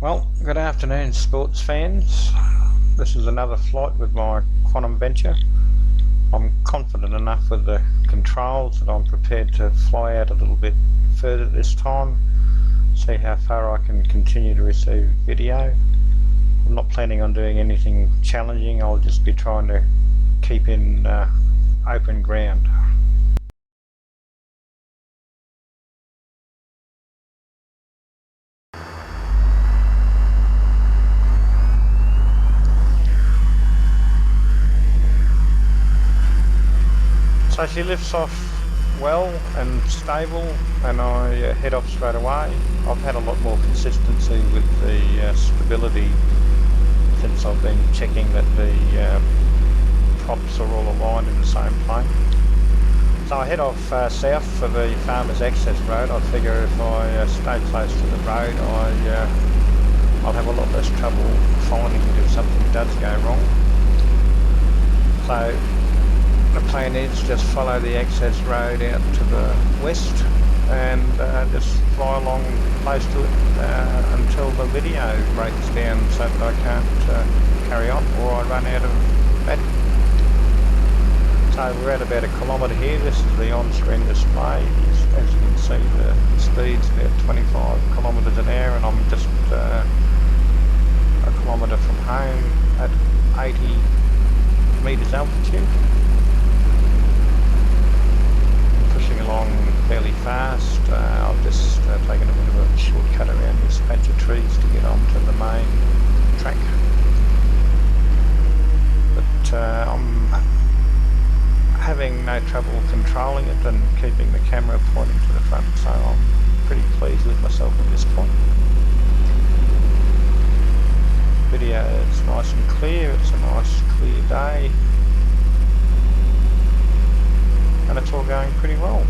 Well, good afternoon, sports fans. This is another flight with my Quanum venture. I'm confident enough with the controls that I'm prepared to fly out a little bit further this time, see how far I can continue to receive video. I'm not planning on doing anything challenging, I'll just be trying to keep in open ground. So she lifts off well and stable, and I head off straight away. I've had a lot more consistency with the stability since I've been checking that the props are all aligned in the same plane. So I head off south for the Farmers Access Road. I figure if I stay close to the road, I'll have a lot less trouble finding it if something does go wrong. So the plan is just follow the access road out to the west and just fly along close to it until the video breaks down so that I can't carry on or I run out of battery. So we're at about 1 kilometre here. This is the on-screen display. As you can see, the speed's about 25 kilometres an hour and I'm just 1 kilometre from home at 80 metres altitude. Along fairly fast. I've just taken a bit of a shortcut around this patch of trees to get onto the main track. But I'm having no trouble controlling it and keeping the camera pointing to the front, so I'm pretty pleased with myself at this point. Video is nice and clear, it's a nice clear day. And it's all going pretty well.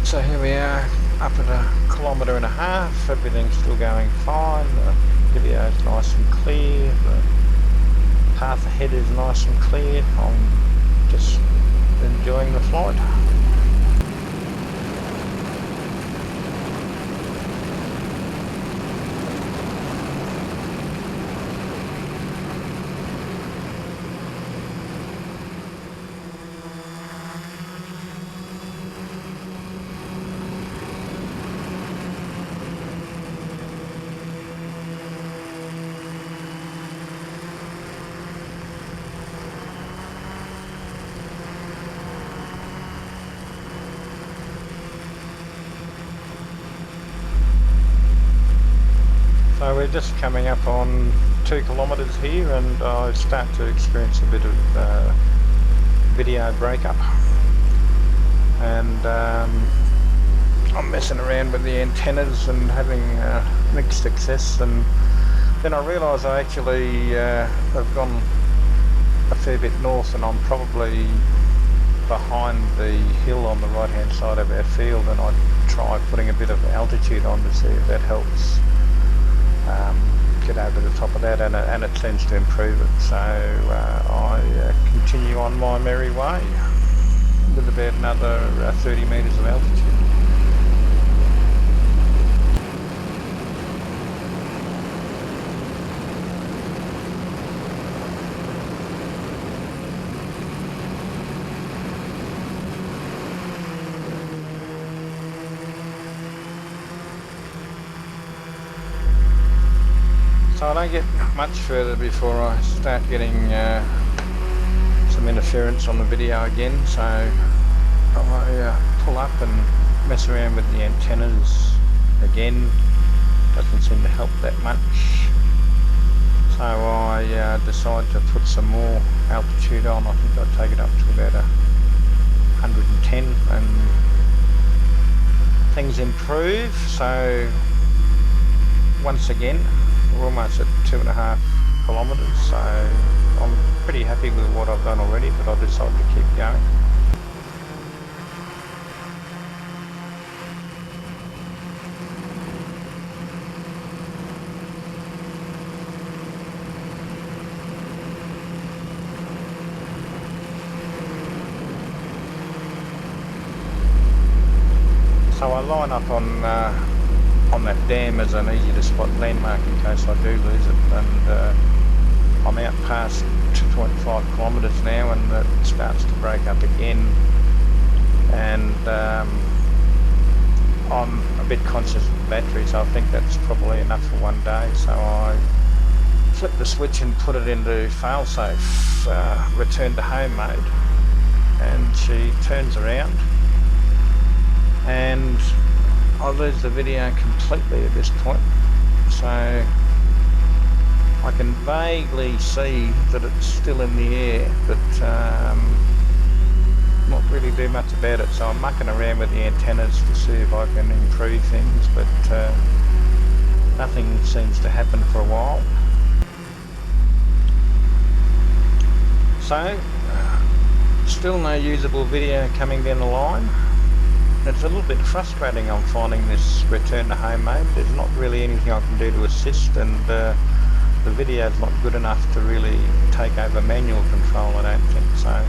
So here we are, up at 1.5 kilometres, everything's still going fine, the video is nice and clear, the path ahead is nice and clear, I'm just enjoying the flight. So we're just coming up on 2 kilometres here and I start to experience a bit of video breakup, and I'm messing around with the antennas and having mixed success, and then I realise I actually have gone a fair bit north and I'm probably behind the hill on the right hand side of our field, and I try putting a bit of altitude on to see if that helps get over the top of that, and it seems to improve it. So I continue on my merry way with about another 30 metres of altitude. So I don't get much further before I start getting some interference on the video again, so I pull up and mess around with the antennas again. Doesn't seem to help that much. So I decided to put some more altitude on. I think I'd take it up to about 110 and things improve. So once again, we're almost at 2.5 kilometres, so I'm pretty happy with what I've done already, but I decided to keep going. So I line up on that dam as an easy to spot landmark in case I do lose it, and I'm out past 2.5 kilometres now, and it starts to break up again, and I'm a bit conscious of the battery, so I think that's probably enough for one day. So I flip the switch and put it into failsafe, return to home mode, and she turns around and I lose the video completely at this point. So I can vaguely see that it's still in the air, but not really do much about it. So I'm mucking around with the antennas to see if I can improve things, but nothing seems to happen for a while. So still no usable video coming down the line. It's a little bit frustrating. I'm finding this return to home mode. There's not really anything I can do to assist, and the video's not good enough to really take over manual control, I don't think. So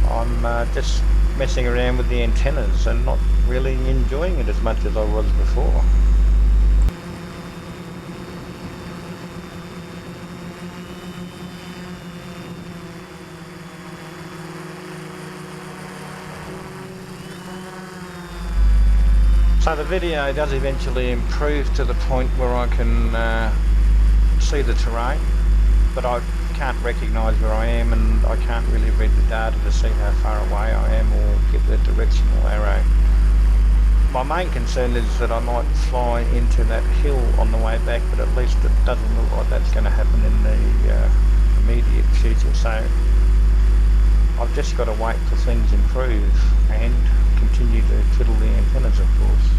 I'm just messing around with the antennas and not really enjoying it as much as I was before. So the video does eventually improve to the point where I can see the terrain, but I can't recognise where I am, and I can't really read the data to see how far away I am or get the directional arrow. My main concern is that I might fly into that hill on the way back, but at least it doesn't look like that's going to happen in the immediate future. So I've just got to wait till things improve and continue to twiddle the antennas, of course.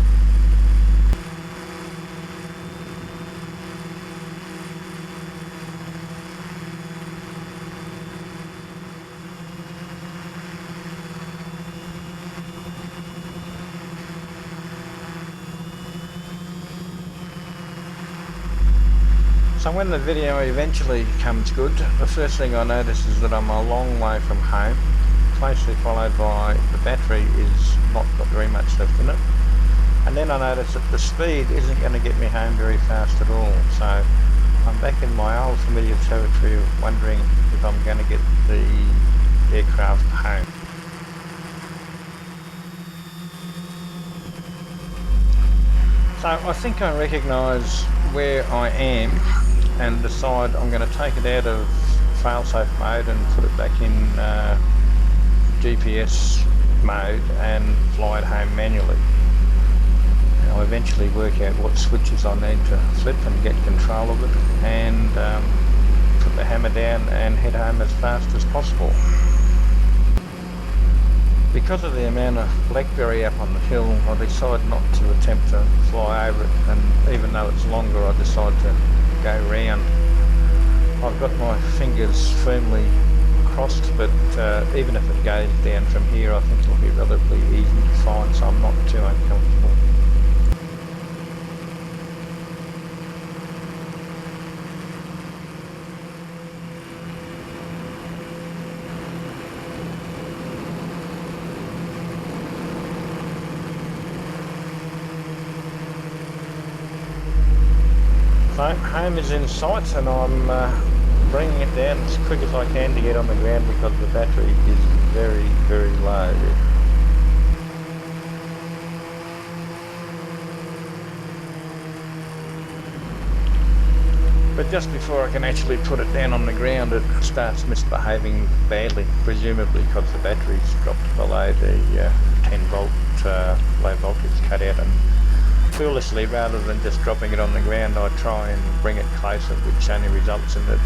So when the video eventually comes good, the first thing I notice is that I'm a long way from home, closely followed by the battery is not got very much left in it. And then I notice that the speed isn't going to get me home very fast at all. So I'm back in my old familiar territory of wondering if I'm going to get the aircraft home. So I think I recognise where I am and decide I'm going to take it out of failsafe mode and put it back in GPS mode and fly it home manually. And I'll eventually work out what switches I need to flip and get control of it, and put the hammer down and head home as fast as possible. Because of the amount of blackberry up on the hill, I decide not to attempt to fly over it, and even though it's longer, I decide to go round. I've got my fingers firmly crossed, but even if it goes down from here, I think it'll be relatively easy to find, so I'm not too uncomfortable. So home is in sight, and I'm bringing it down as quick as I can to get on the ground because the battery is very, very low. But just before I can actually put it down on the ground, it starts misbehaving badly, presumably because the battery's dropped below the 10 volt low voltage cutout, and foolishly, rather than just dropping it on the ground, I try and bring it closer, which only results in it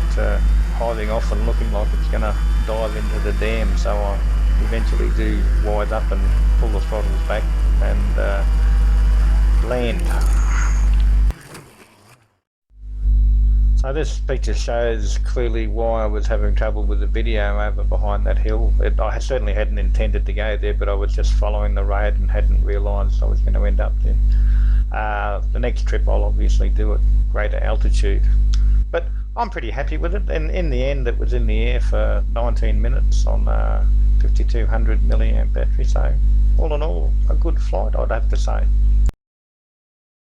hiving off and looking like it's going to dive into the dam. So I eventually do wise up and pull the throttles back and land. So this picture shows clearly why I was having trouble with the video over behind that hill. I certainly hadn't intended to go there, but I was just following the road and hadn't realised I was going to end up there. The next trip I'll obviously do at greater altitude. But I'm pretty happy with it, and in the end it was in the air for 19 minutes on a 5200 milliamp battery, so all in all a good flight, I'd have to say.